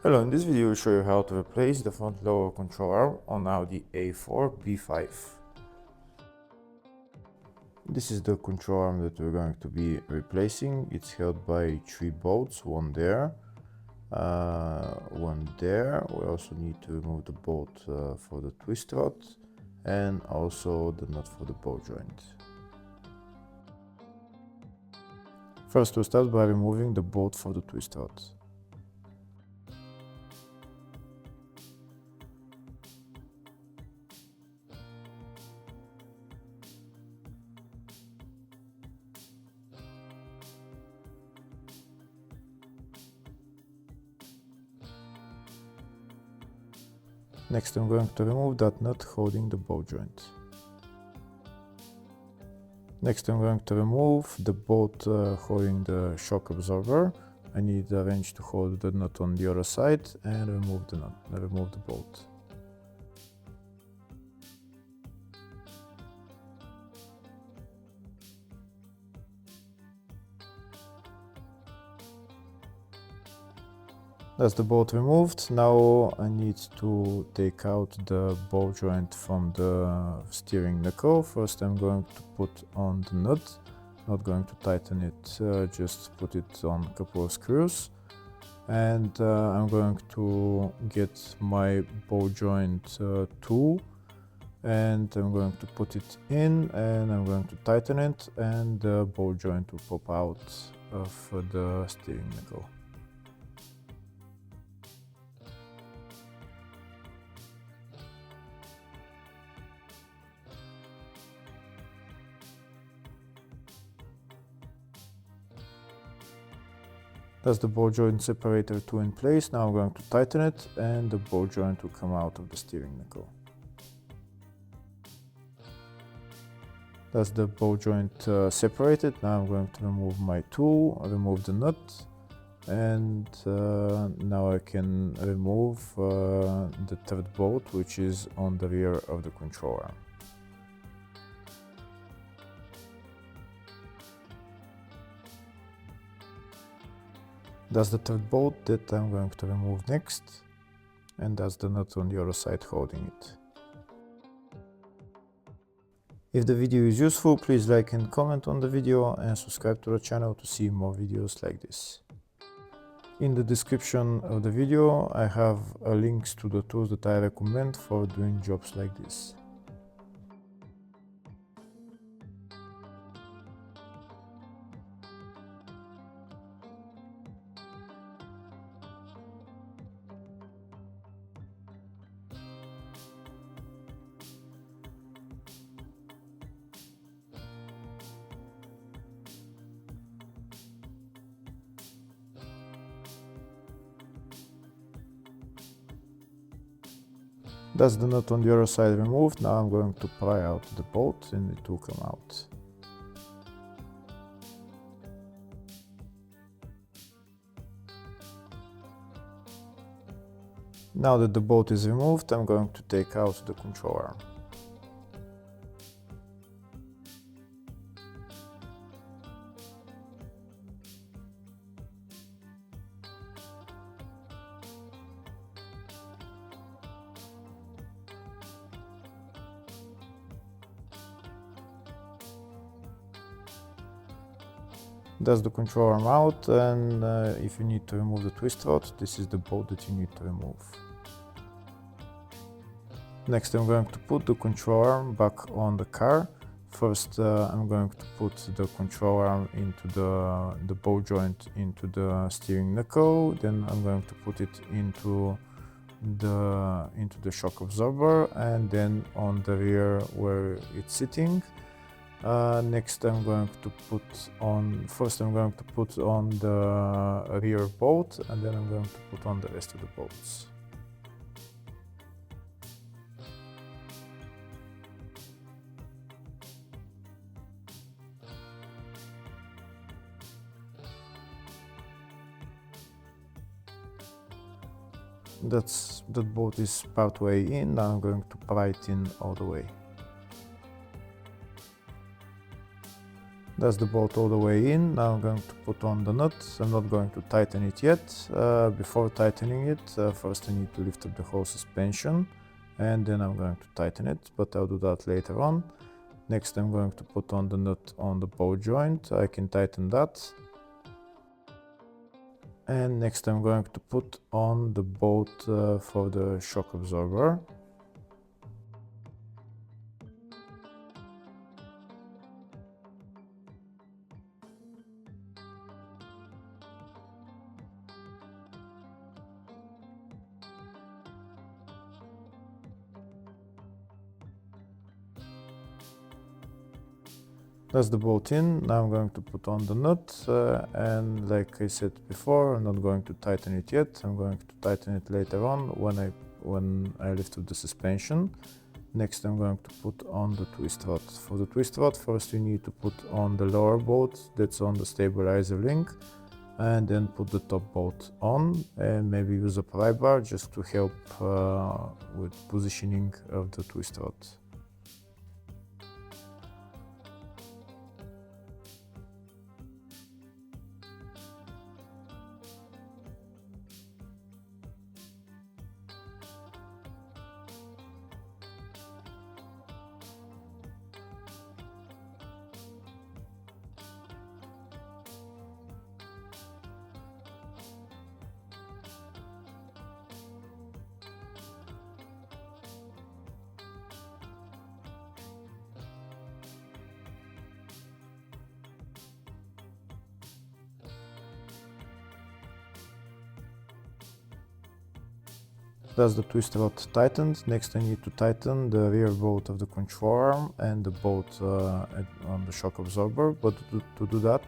Hello, in this video I will show you how to replace the front lower control arm on Audi A4 B5. This is the control arm that we're going to be replacing. It's held by three bolts, one there, one there. We also need to remove the bolt for the twist rod and also the nut for the ball joint. First we'll start by removing the bolt for the twist rod. Next I'm going to remove that nut holding the ball joint. Next I'm going to remove the bolt holding the shock absorber. I need a wrench to hold the nut on the other side and remove the nut, remove the bolt. That's the bolt removed. Now I need to take out the ball joint from the steering knuckle. First I'm going to put on the nut, not going to tighten it, just put it on a couple of screws. And I'm going to get my ball joint tool and I'm going to put it in and I'm going to tighten it, and the ball joint will pop out of the steering knuckle. That's the ball joint separator tool in place. Now I'm going to tighten it and the ball joint will come out of the steering knuckle. That's the ball joint separated. Now I'm going to remove my tool, remove the nut, and now I can remove the third bolt, which is on the rear of the control arm. That's the third bolt that I'm going to remove next, and that's the nut on the other side holding it. If the video is useful, please like and comment on the video and subscribe to the channel to see more videos like this. In the description of the video I have links to the tools that I recommend for doing jobs like this. That's the nut on the other side removed. Now I'm going to pry out the bolt and it will come out. Now that the bolt is removed, I'm going to take out the control arm. That's the control arm out, and if you need to remove the twist rod, this is the bolt that you need to remove. Next I'm going to put the control arm back on the car. First I'm going to put the control arm into the ball joint into the steering knuckle, then I'm going to put it into the shock absorber and then on the rear where it's sitting. Next I'm going to put on the rear bolt, and then I'm going to put on the rest of the bolts. That bolt is part way in. Now I'm going to pry it in all the way. That's the bolt all the way in. Now I'm going to put on the nut. I'm not going to tighten it yet. Before tightening it, first I need to lift up the whole suspension and then I'm going to tighten it, but I'll do that later on. Next I'm going to put on the nut on the bolt joint. I can tighten that. And next I'm going to put on the bolt for the shock absorber. That's the bolt in. Now I'm going to put on the nut and like I said before, I'm not going to tighten it yet. I'm going to tighten it later on when I lift up the suspension. Next I'm going to put on the twist rod. For the twist rod, first you need to put on the lower bolt that's on the stabilizer link and then put the top bolt on and maybe use a pry bar just to help with positioning of the twist rod. That's the twist rod tightened. Next I need to tighten the rear bolt of the control arm and the bolt on the shock absorber. But to do that,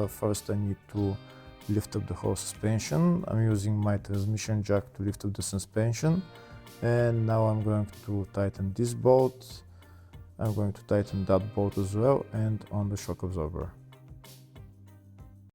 first I need to lift up the whole suspension. I'm using my transmission jack to lift up the suspension. And now I'm going to tighten this bolt. I'm going to tighten that bolt as well and on the shock absorber.